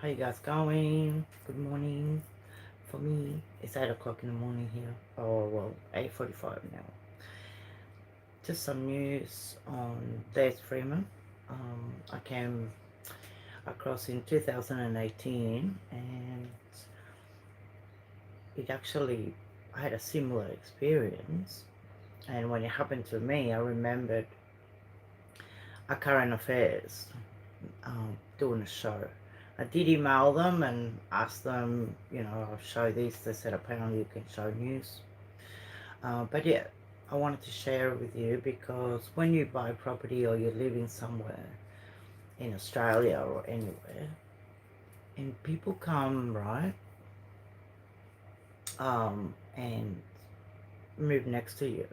How you guys going? Good morning. For me, it's 8 o'clock in the morning here. Oh, well, 8:45 now. Just some news on Dez Freeman. I came across in 2018 and it actually, I had a similar experience. And when it happened to me, I remembered a current affairs doing a show. I did email them and ask them, I'll show this. They said apparently you can show news. But yeah, I wanted to share it with you because when you buy property or you're living somewhere in Australia or anywhere, and people come, right, and move next to you,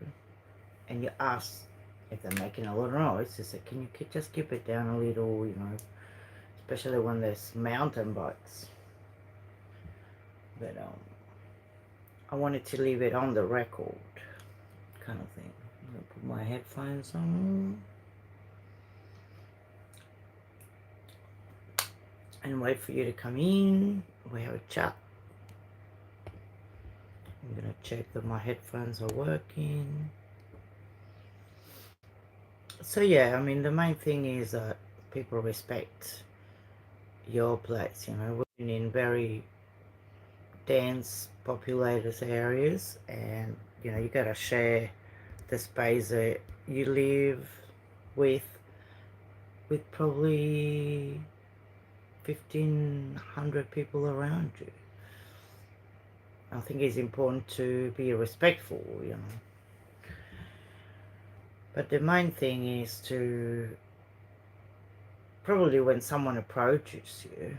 and you ask if they're making a lot of noise, they say, can you just keep it down a little, especially when there's mountain bikes. But I wanted to leave it on the record kind of thing. I'm going to put my headphones on and wait for you to come in. We have a chat. I'm going to check that my headphones are working. So yeah, I mean, the main thing is that people respect your place. We're in very dense populated areas, and you got to share the space that you live with probably 1,500 people around you. I think it's important to be respectful, But the main thing is to probably when someone approaches you,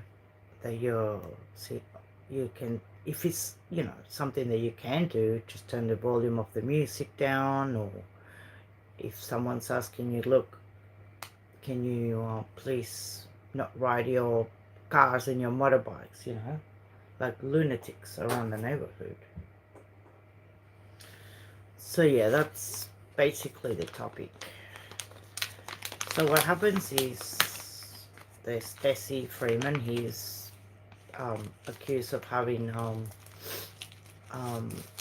that you can, if it's something that you can do, just turn the volume of the music down, or if someone's asking you, look, can you please not ride your cars and your motorbikes, like lunatics around the neighborhood. So yeah, that's basically the topic. So what happens is there's Dez Freeman. He's accused of having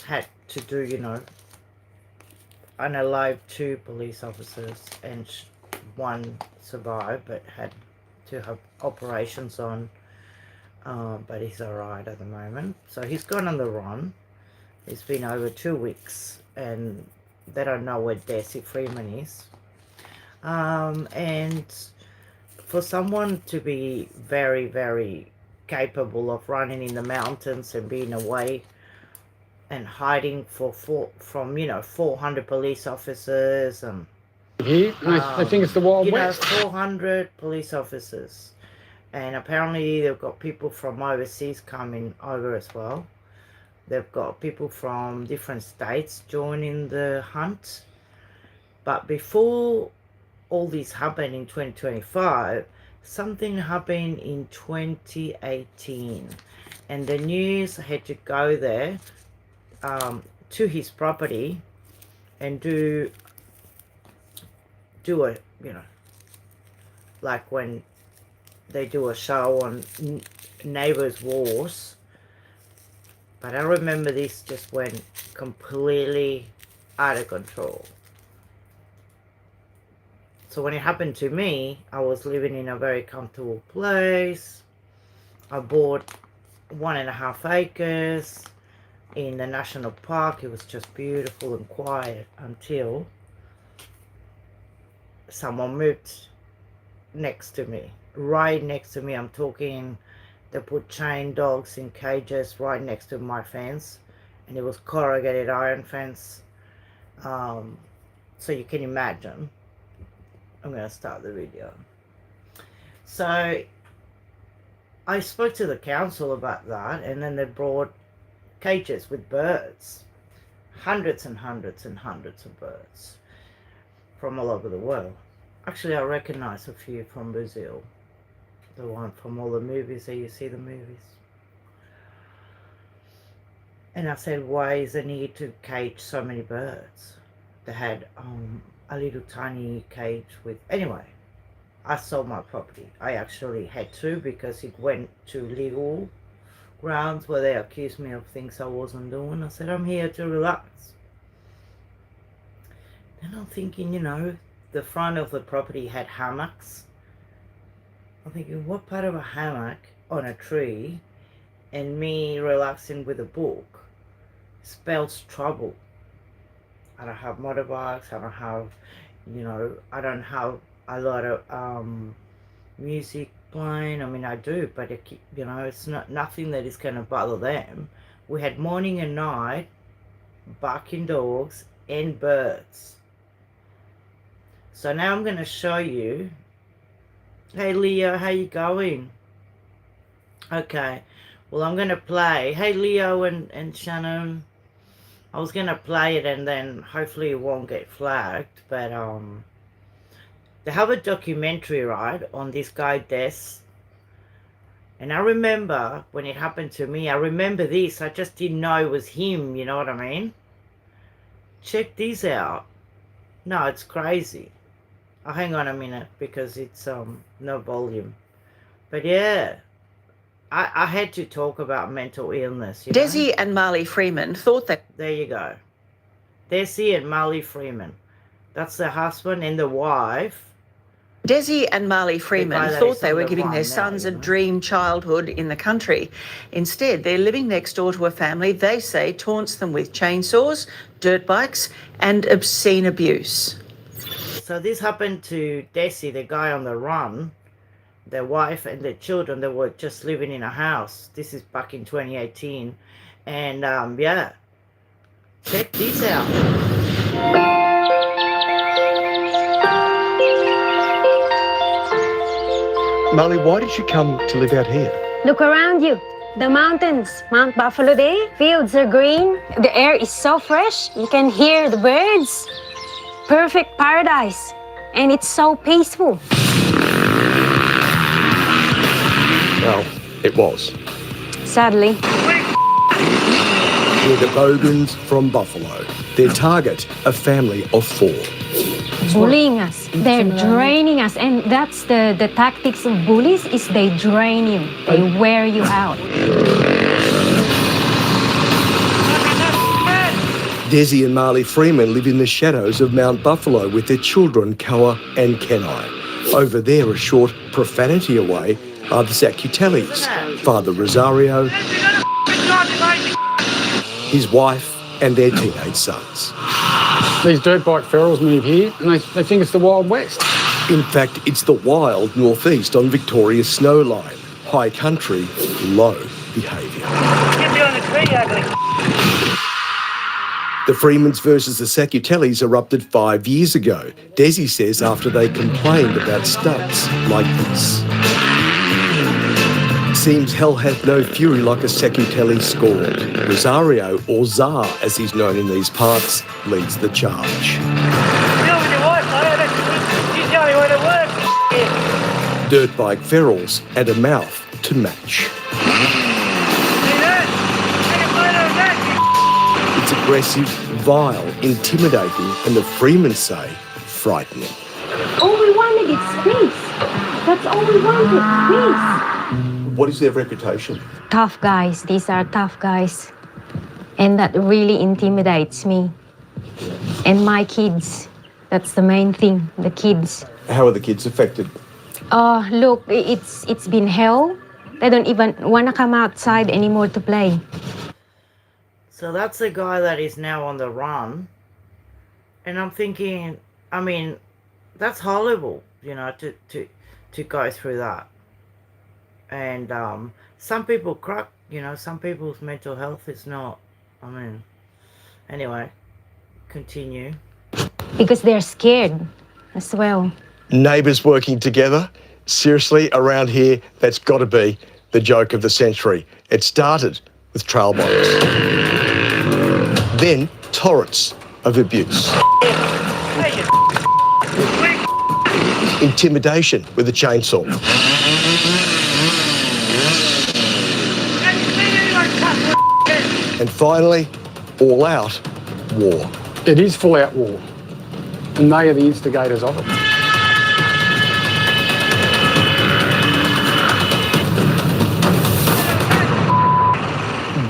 had to do, unalive 2 police officers, and one survived but had to have operations on, but he's alright at the moment. So he's gone on the run. It's been over 2 weeks and they don't know where Dez Freeman is. And for someone to be very, very capable of running in the mountains and being away and hiding from 400 police officers, and I think it's the Wild West. 400 police officers, and apparently they've got people from overseas coming over as well. They've got people from different states joining the hunt. But before all this happened in 2025, something happened in 2018, and the news had to go there to his property and do a like when they do a show on Neighbours Wars. But I remember this just went completely out of control. So when it happened to me, I was living in a very comfortable place. I bought 1.5 acres in the national park. It was just beautiful and quiet until someone moved next to me, right next to me. I'm talking, they put chain dogs in cages right next to my fence, and it was corrugated iron fence. So you can imagine. I'm going to start the video. So I spoke to the council about that, and then they brought cages with birds, hundreds and hundreds and hundreds of birds from all over the world. Actually, I recognize a few from Brazil, the one from all the movies that you see the movies. And I said, why is the need to cage so many birds? They had a little tiny cage with, anyway. I sold my property. I actually had to because it went to legal grounds where they accused me of things I wasn't doing. I said, I'm here to relax. Then I'm thinking, the front of the property had hammocks. I'm thinking, what part of a hammock on a tree and me relaxing with a book spells trouble? I don't have motorbikes. I don't have, I don't have a lot of music playing. I mean, I do, but it's not nothing that is going to bother them. We had morning and night barking dogs and birds. So now I'm going to show you. Hey Leo, how you going? Okay, well I'm going to play. Hey Leo and Shannon. I was going to play it and then hopefully it won't get flagged, but they have a documentary, right, on this guy Dez. And I remember when it happened to me, I remember this, I just didn't know it was him, you know what I mean? Check this out. No, it's crazy. Oh, hang on a minute because it's no volume. But yeah, I had to talk about mental illness. Desi and Marley Freeman thought that... There you go. Desi and Marley Freeman. That's the husband and the wife. Desi and Marley Freeman thought they were giving their sons a dream childhood in the country. Instead, they're living next door to a family they say taunts them with chainsaws, dirt bikes and obscene abuse. So this happened to Desi, the guy on the run. Their wife and their children, they were just living in a house. This is back in 2018. And yeah, check this out. Marley, why did you come to live out here? Look around you. The mountains, Mount Buffalo Day, fields are green. The air is so fresh. You can hear the birds. Perfect paradise. And it's so peaceful. Well, it was. Sadly. We're the Bogans from Buffalo. Their target, a family of 4. Bullying us. They're draining us. And that's the tactics of bullies is they drain you. They wear you out. Desi and Marley Freeman live in the shadows of Mount Buffalo with their children, Koa and Kenai. Over there, a short profanity away, are the Zaccutellis, Father Rosario, his wife and their teenage sons. These dirt bike ferals move here and they think it's the Wild West. In fact, it's the wild northeast on Victoria's snow line. High country, low behaviour. Get behind the tree, ugly. The Freemans versus the Zaccutellis erupted 5 years ago. Desi says after they complained about stunts like this. Seems hell hath no fury like a Zaccutelli scorned. Rosario, or Czar as he's known in these parts, leads the charge. Deal with your wife, mate. She's the only way to work. Dirt bike ferals and a mouth to match. See that? Take a photo of that. It's aggressive, vile, intimidating, and the Freemans say frightening. All we wanted is peace. That's all we wanted, peace. What is their reputation? Tough guys. These are tough guys. And that really intimidates me. And my kids. That's the main thing, the kids. How are the kids affected? Oh, look, it's been hell. They don't even want to come outside anymore to play. So that's the guy that is now on the run. And I'm thinking, I mean, that's horrible, to go through that. And some people crack, some people's mental health is not, anyway, continue. Because they're scared as well. Neighbours working together? Seriously, around here, that's got to be the joke of the century. It started with trail bikes. Then torrents of abuse. Intimidation with a chainsaw. And finally, all-out war. It is full-out war, and they are the instigators of it.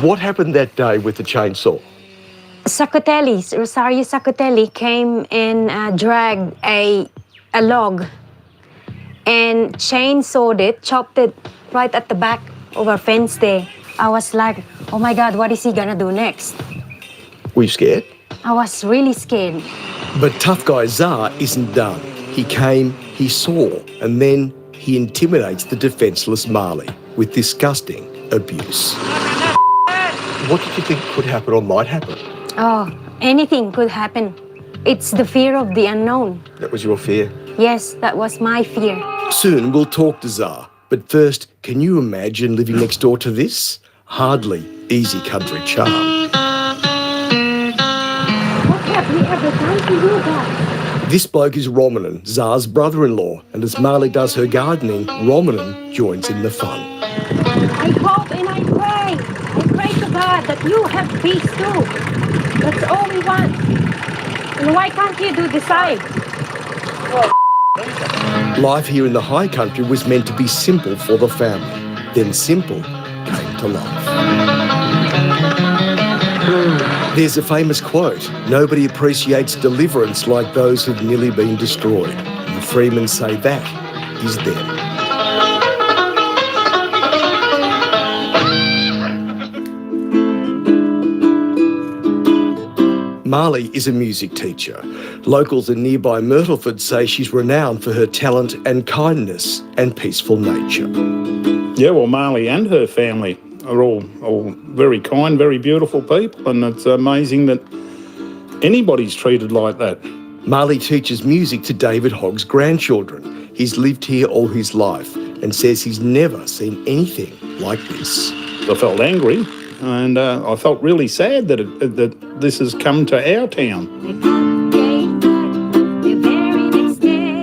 What happened that day with the chainsaw? Sacotellis, Rosario Sacotelli came and dragged a log and chainsawed it, chopped it right at the back of our fence there. I was like, oh my God, what is he gonna do next? Were you scared? I was really scared. But tough guy Zar isn't done. He came, he saw, and then he intimidates the defenceless Marley with disgusting abuse. What did you think could happen or might happen? Oh, anything could happen. It's the fear of the unknown. That was your fear? Yes, that was my fear. Soon we'll talk to Zar, but first, can you imagine living next door to this? Hardly easy country charm. What have we ever done to you guys? This bloke is Romanen, Zar's brother-in-law, and as Marley does her gardening, Romanen joins in the fun. I hope and I pray to God that you have peace too. That's all we want. And why can't you do the same? Life here in the high country was meant to be simple for the family. Then simple came to life. There's a famous quote, nobody appreciates deliverance like those who've nearly been destroyed. And the Freemans say that is them. Marley is a music teacher. Locals in nearby Myrtleford say she's renowned for her talent and kindness and peaceful nature. Yeah, well, Marley and her family are all very kind, very beautiful people, and it's amazing that anybody's treated like that. Marley teaches music to David Hogg's grandchildren. He's lived here all his life and says he's never seen anything like this. I felt angry, and I felt really sad that this has come to our town.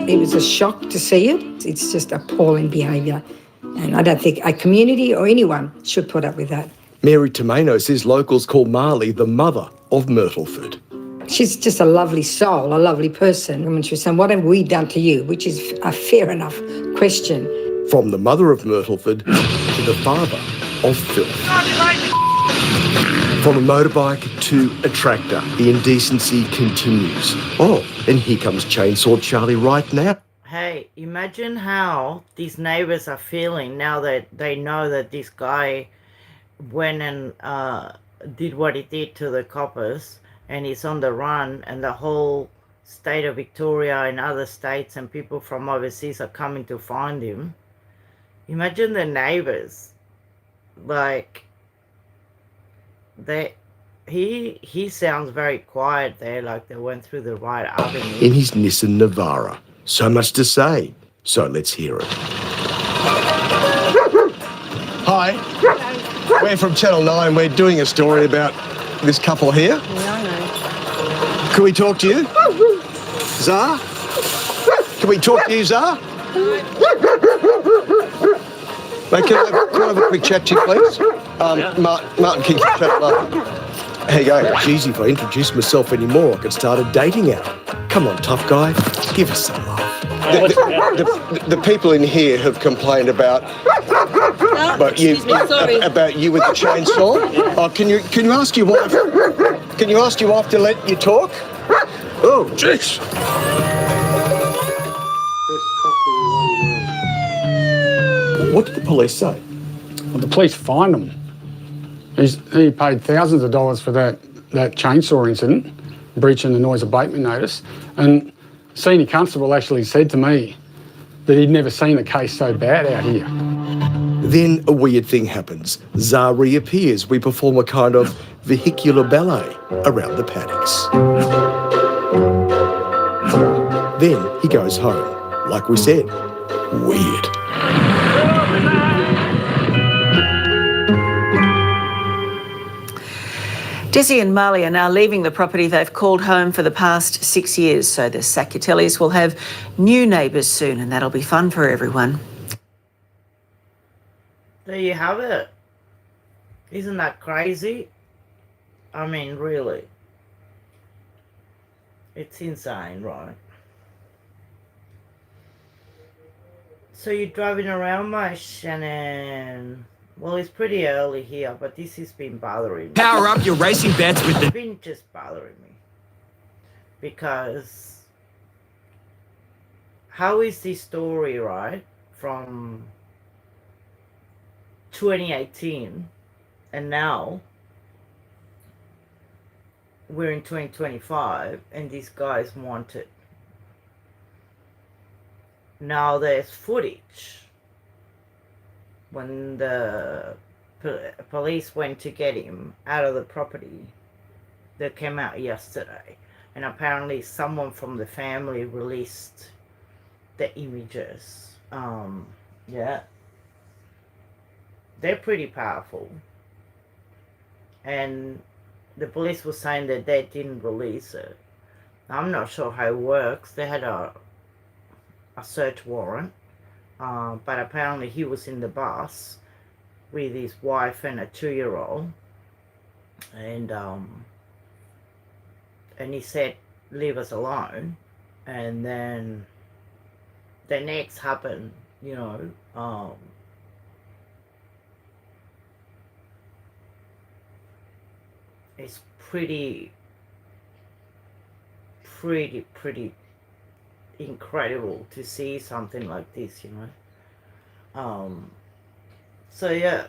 It was a shock to see it. It's just appalling behaviour. And I don't think a community or anyone should put up with that. Mary Tomeno says locals call Marley the mother of Myrtleford. She's just a lovely soul, a lovely person. I mean, she was saying, what have we done to you? Which is a fair enough question. From the mother of Myrtleford to the father of filth. From a motorbike to a tractor, the indecency continues. Oh, and here comes Chainsaw Charlie right now. Hey, imagine how these neighbors are feeling now that they know that this guy went and did what he did to the coppers and he's on the run, and the whole state of Victoria and other states and people from overseas are coming to find him. Imagine the neighbors, like, he sounds very quiet there, like they went through the right avenue. In his Nissan Navara. So much to say. So let's hear it. Hi. We're from Channel 9. We're doing a story about this couple here. Yeah, I know. Can we talk to you? Zar? Can we talk to you, Zar? Mate, can I have a quick chat to you, please? Martin King from Channel 9. How you going? Geez, if I introduce myself anymore, I could start a dating app. Come on, tough guy, give us some love. The people in here have complained about you with the chainsaw. Oh, can you ask your wife? Can you ask your wife to let you talk? Oh, jeez. What did the police say? Well, the police fined him. He paid thousands of dollars for that chainsaw incident, breaching the noise abatement notice, and senior constable actually said to me that he'd never seen a case so bad out here. Then a weird thing happens. Zar reappears. We perform a kind of vehicular ballet around the paddocks. Then he goes home. Like we said, weird. Desi and Marley are now leaving the property they've called home for the past 6 years, so the Sacutellis will have new neighbours soon, and that'll be fun for everyone. There you have it. Isn't that crazy? I mean, really. It's insane, right? So you're driving around, my Shannon. Well, it's pretty early here, but this has been bothering me. Power up your racing bets with It's been just bothering me. Because how is this story, right, from 2018 and now we're in 2025 and these guys wanted. Now there's footage when the police went to get him out of the property that came out yesterday, and apparently someone from the family released the images. Yeah, they're pretty powerful, and the police were saying that they didn't release it. I'm not sure how it works. They had a search warrant, but apparently he was in the bus with his wife and a 2-year-old, and he said, "Leave us alone." And then the next happened, you know. It's pretty incredible to see something like this, you know. So yeah,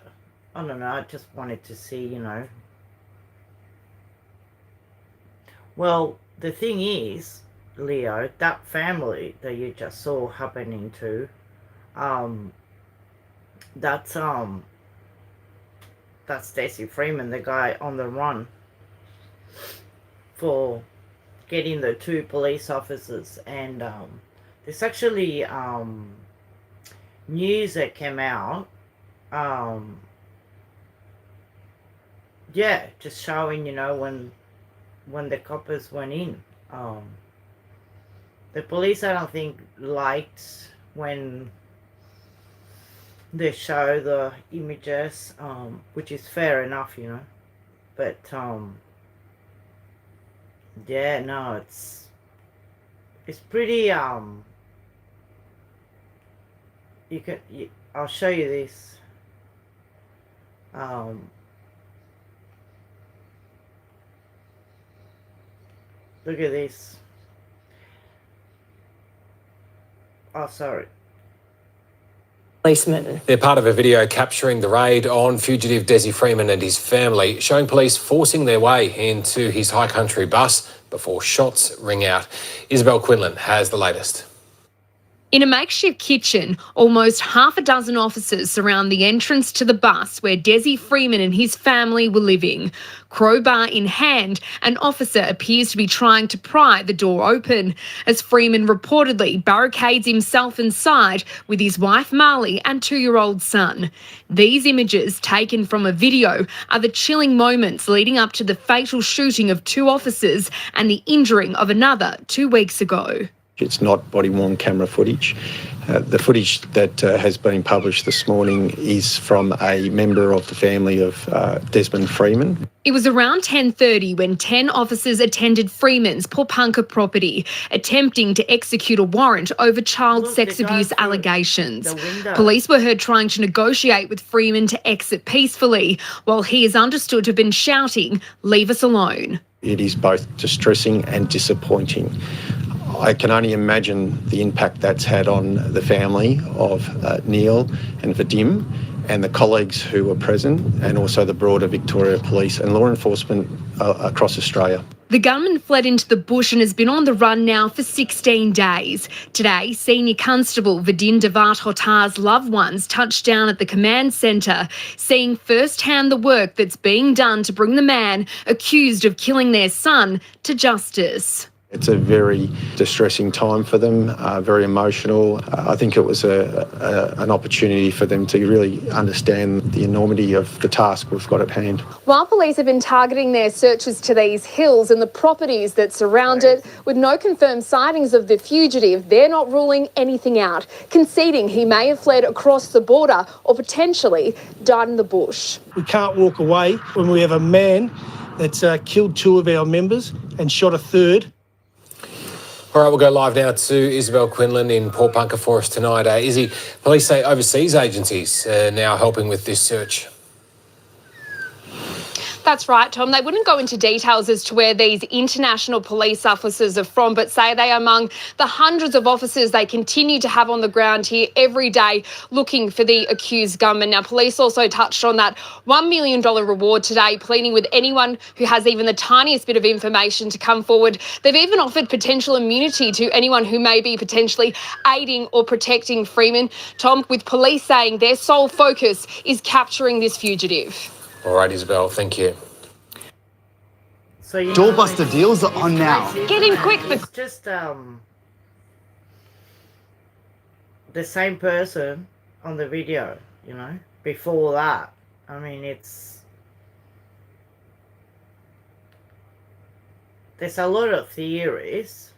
I don't know, I just wanted to see, you know. Well, the thing is, Leo, that family that you just saw happening to, that's Dez Freeman, the guy on the run for getting the 2 police officers. And there's actually news that came out, yeah, just showing, you know, when the coppers went in. The police, I don't think, liked when they show the images, which is fair enough, you know. But yeah, no, it's pretty, I'll show you this. Look at this. Oh, sorry. Policemen. They're part of a video capturing the raid on fugitive Dez Freeman and his family, showing police forcing their way into his high country bus before shots ring out. Isabel Quinlan has the latest. In a makeshift kitchen, almost half a dozen officers surround the entrance to the bus where Dez Freeman and his family were living. Crowbar in hand, an officer appears to be trying to pry the door open as Freeman reportedly barricades himself inside with his wife Marley and 2-year-old son. These images, taken from a video, are the chilling moments leading up to the fatal shooting of 2 officers and the injuring of another 2 weeks ago. It's not body-worn camera footage. The footage that has been published this morning is from a member of the family of Dez Freeman. It was around 10:30 when 10 officers attended Freeman's Popunka property, attempting to execute a warrant over child sex abuse allegations. Police were heard trying to negotiate with Freeman to exit peacefully, while he is understood to have been shouting, "Leave us alone." It is both distressing and disappointing. I can only imagine the impact that's had on the family of Neil and Vadim and the colleagues who were present, and also the broader Victoria Police and law enforcement across Australia. The gunman fled into the bush and has been on the run now for 16 days. Today, Senior Constable Vadim Devat-Hotar's loved ones touched down at the command centre, seeing firsthand the work that's being done to bring the man accused of killing their son to justice. It's a very distressing time for them, very emotional. I think it was an opportunity for them to really understand the enormity of the task we've got at hand. While police have been targeting their searches to these hills and the properties that surround it, with no confirmed sightings of the fugitive, they're not ruling anything out, conceding he may have fled across the border or potentially died in the bush. We can't walk away when we have a man that's killed 2 of our members and shot a 3rd. All right, we'll go live now to Isabel Quinlan in Port Bunker for us tonight. Izzy, police say overseas agencies are now helping with this search. That's right, Tom. They wouldn't go into details as to where these international police officers are from, but say they are among the hundreds of officers they continue to have on the ground here every day looking for the accused gunman. Now, police also touched on that $1 million reward today, pleading with anyone who has even the tiniest bit of information to come forward. They've even offered potential immunity to anyone who may be potentially aiding or protecting Freeman. Tom, with police saying their sole focus is capturing this fugitive. All right, Isabel, thank you. So, you Doorbuster deals are on now. Get in quick. It's just the same person on the video, you know, before that. I mean, there's a lot of theories.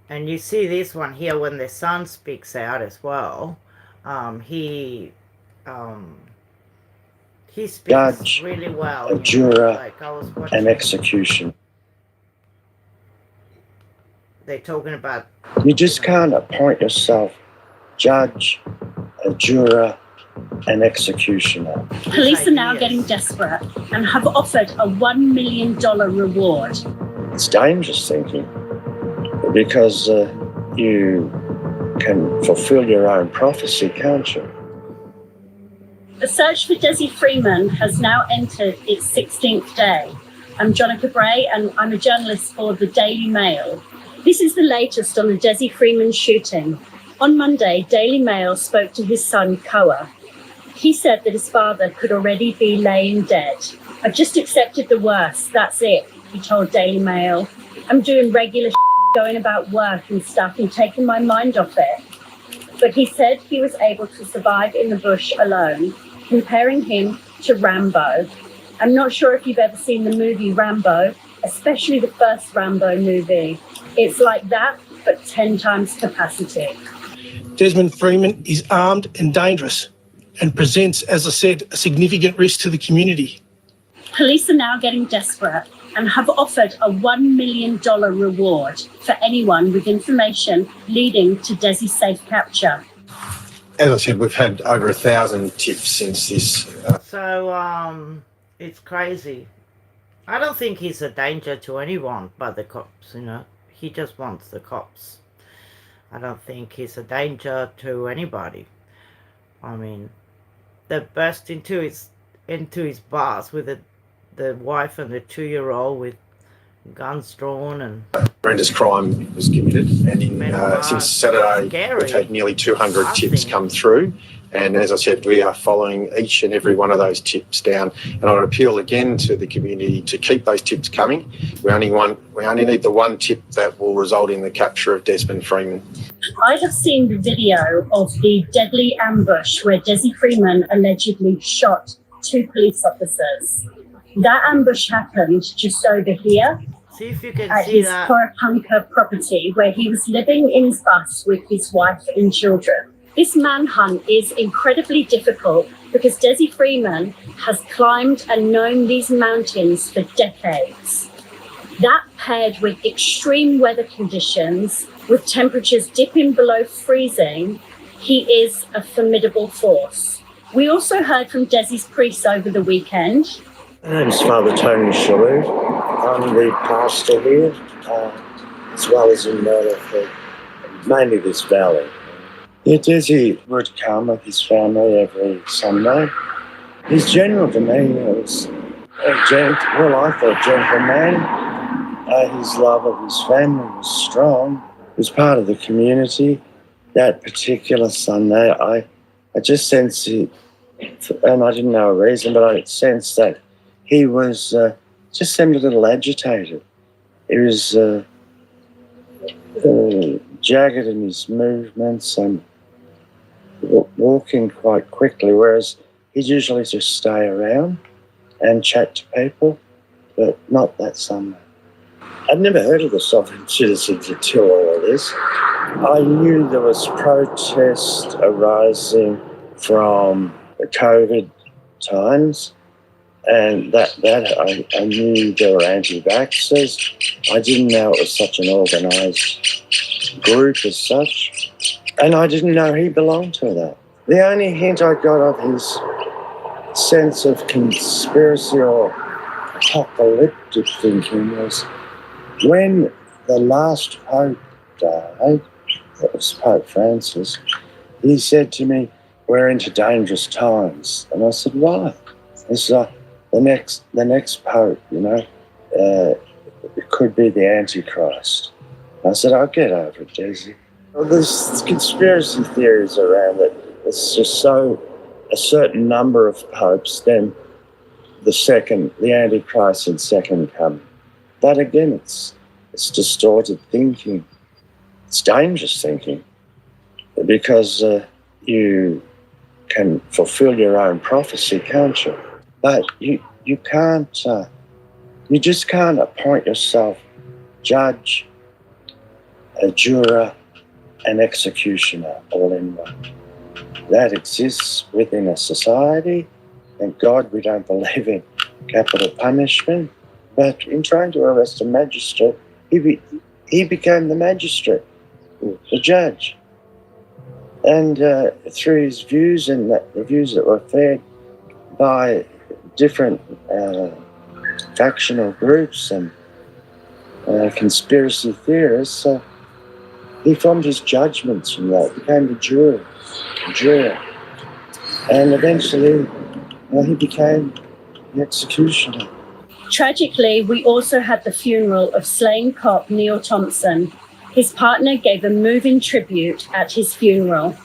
And you see this one here when the son speaks out as well. He speaks judge, really well. a juror, like I was watching, an execution. They're talking about... You just can't appoint yourself judge, a juror, an executioner. Police are now getting desperate and have offered a $1 million reward. It's dangerous thinking because you can fulfill your own prophecy, can't you? The search for Dez Freeman has now entered its 16th day. I'm Jonica Bray and I'm a journalist for the Daily Mail. This is the latest on the Dez Freeman shooting. On Monday, Daily Mail spoke to his son, Koa. He said that his father could already be laying dead. I've just accepted the worst, that's it, he told Daily Mail. I'm doing regular going about work and stuff and taking my mind off it. But he said he was able to survive in the bush alone, comparing him to Rambo. I'm not sure if you've ever seen the movie Rambo, especially the first Rambo movie. It's like that, but 10 times capacity. Desmond Freeman is armed and dangerous and presents, as I said, a significant risk to the community. Police are now getting desperate and have offered a $1 million reward for anyone with information leading to Dez's safe capture. As I said, we've had over 1,000 tips since this. So, it's crazy. I don't think he's a danger to anyone but the cops, you know. He just wants the cops. I don't think he's a danger to anybody. I mean, they burst into his bus with the wife and the 2-year-old with guns drawn and... Horrendous crime was committed, and since Saturday we've had nearly 200 tips come through, and as I said, we are following each and every one of those tips down, and I would appeal again to the community to keep those tips coming. We only need the one tip that will result in the capture of Desmond Freeman. I have seen the video of the deadly ambush where Dez Freeman allegedly shot 2 police officers. That ambush happened just over here. See if you can at see his that. Corapunka property where he was living in his bus with his wife and children. This manhunt is incredibly difficult because Dez Freeman has climbed and known these mountains for decades. That paired with extreme weather conditions, with temperatures dipping below freezing, he is a formidable force. We also heard from Dez's priest over the weekend. My name's Father Tony Shalhoub. I'm the pastor here, as well as in Murdoch, mainly this valley. Yeah, Desi would come with his family every Sunday. He's general to me. He was I thought gentleman. His love of his family was strong. He was part of the community. That particular Sunday, I just sensed it, and I didn't know a reason, but I sensed that he was just seemed a little agitated. He was jagged in his movements and walking quite quickly, whereas he'd usually just stay around and chat to people, but not that Sunday. I'd never heard of the sovereign citizens until all of this. I knew there was protest arising from the COVID times, And that I knew there were anti-vaxxers. I didn't know it was such an organised group as such. And I didn't know he belonged to that. The only hint I got of his sense of conspiracy or apocalyptic thinking was when the last Pope died, that was Pope Francis, he said to me, "We're into dangerous times." And I said, "Why?" He said, the next Pope, it could be the Antichrist. I said, "I'll get over it, Desi." Well, there's conspiracy theories around it. It's just so a certain number of popes, then the Antichrist in second coming. But again, it's distorted thinking. It's dangerous thinking because you can fulfill your own prophecy, can't you? But you can't. You just can't appoint yourself judge, a juror, an executioner all in one. That exists within a society. Thank God we don't believe in capital punishment. But in trying to arrest a magistrate, he became the magistrate, the judge. And through his views and the views that were fed by different factional groups and conspiracy theorists, he formed his judgments from that, became the juror. And eventually he became the executioner. Tragically, we also had the funeral of slain cop Neil Thompson. His partner gave a moving tribute at his funeral.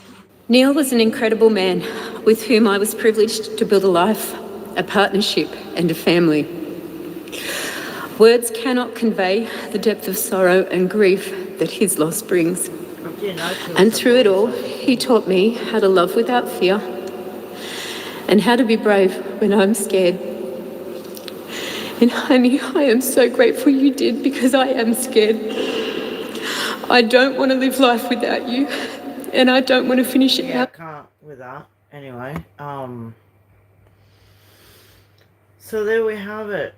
Neil was an incredible man with whom I was privileged to build a life, a partnership and a family. Words cannot convey the depth of sorrow and grief that his loss brings. And through it all, he taught me how to love without fear and how to be brave when I'm scared. And honey, I am so grateful you did, because I am scared. I don't want to live life without you, and I don't want to finish it Yeah, out. I can't with that. Anyway, so there we have it.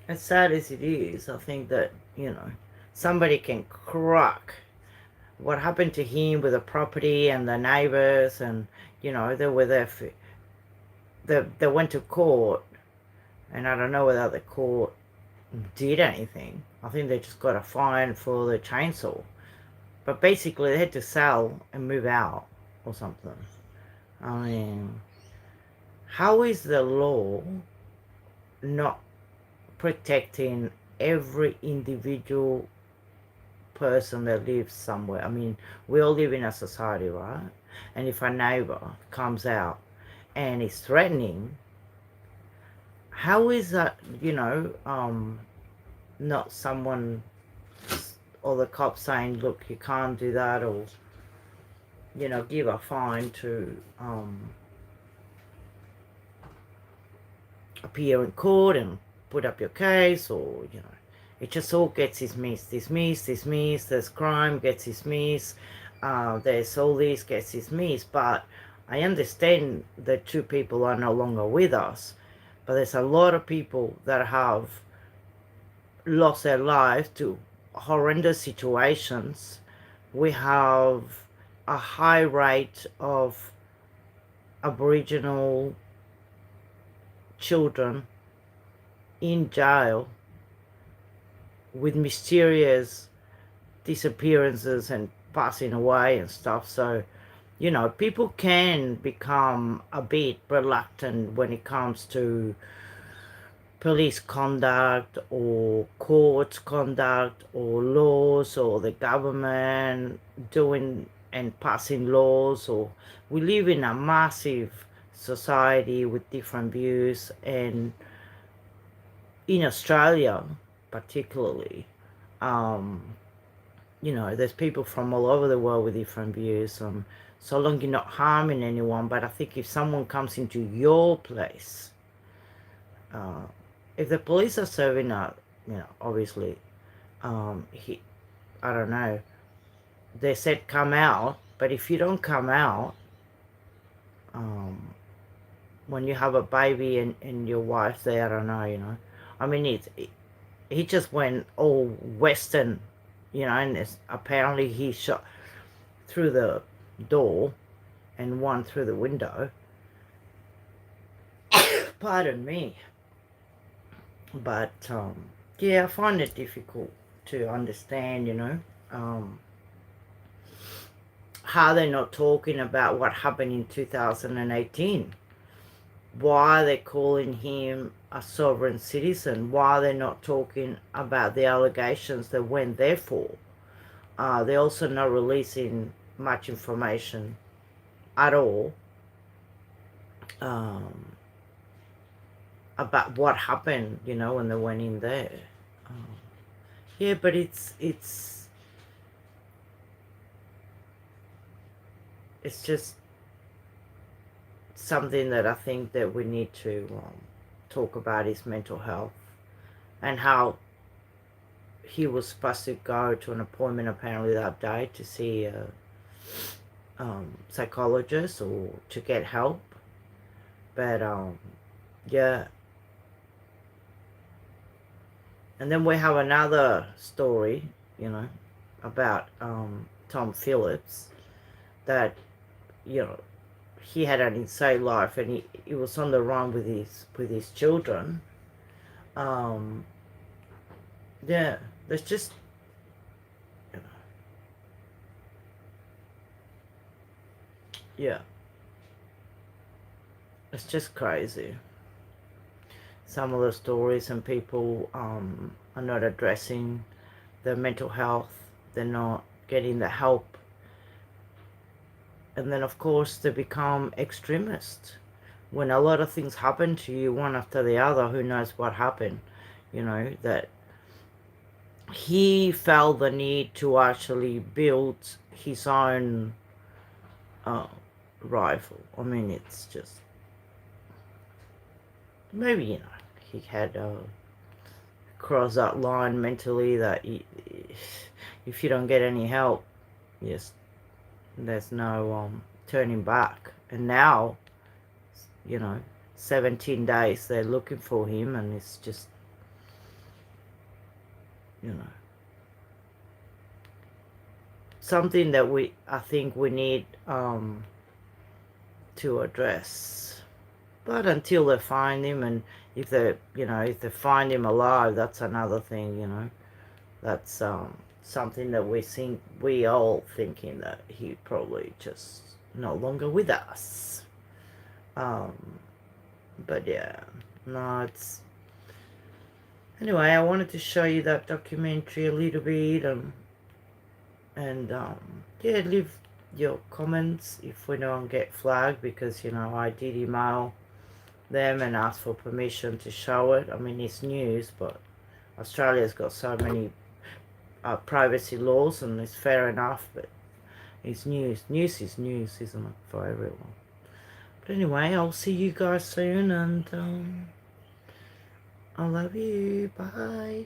As sad as it is, I think that, somebody can crack what happened to him with the property and the neighbors, and, they were there for, they went to court, and I don't know whether the court did anything. I think they just got a fine for the chainsaw. But basically they had to sell and move out or something. I mean, how is the law not protecting every individual person that lives somewhere? I mean, we all live in a society, right? And if a neighbor comes out and is threatening, how is that, not someone or the cops saying, look, you can't do that, or, give a fine to appear in court and put up your case, or, it just all gets dismissed, there's crime, gets dismissed, there's all this, gets dismissed. But I understand that two people are no longer with us, but there's a lot of people that have lost their lives to horrendous situations. We have a high rate of Aboriginal children in jail with mysterious disappearances and passing away and stuff. So, people can become a bit reluctant when it comes to police conduct or courts conduct or laws or the government doing and passing laws. Or we live in a massive society with different views, and in Australia particularly, there's people from all over the world with different views, so long you're not harming anyone. But I think if someone comes into your place, if the police are serving a, obviously, I don't know, they said come out, but if you don't come out, when you have a baby and your wife's there, I don't know, you know. I mean, he just went all Western, you know, and apparently he shot through the door and one through the window. Pardon me. But, yeah, I find it difficult to understand, you know, how they're not talking about what happened in 2018. Why they're calling him a sovereign citizen. Why they're not talking about the allegations that went there for. They're also not releasing much information at all about what happened, you know, when they went in there. Yeah, but it's just something that I think that we need to talk about, is mental health, and how he was supposed to go to an appointment apparently that day to see a psychologist or to get help. But yeah. And then we have another story, you know, about Tom Phillips, that, you know, he had an insane life and he was on the run with his children. Yeah, there's just, you know, yeah, it's just crazy. Some of the stories, and people are not addressing their mental health. They're not getting the help. And then, of course, they become extremists. When a lot of things happen to you, one after the other, who knows what happened, you know, that he felt the need to actually build his own rifle. I mean, it's just, maybe, you know, he had crossed that line mentally, that if you don't get any help, yes, there's no turning back. And now, you know, 17 days they're looking for him, and it's just, you know, something that I think we need to address. But until they find him, and if they, you know, if they find him alive, that's another thing, you know. That's something that we all thinking that he probably just no longer with us. But yeah, no, it's, anyway, I wanted to show you that documentary a little bit, and yeah, leave your comments if we don't get flagged, because, you know, I did email them and ask for permission to show it. I mean, it's news, but Australia's got so many privacy laws, and it's fair enough, but it's news. News is news, isn't it, for everyone? But anyway, I'll see you guys soon, and I love you. Bye.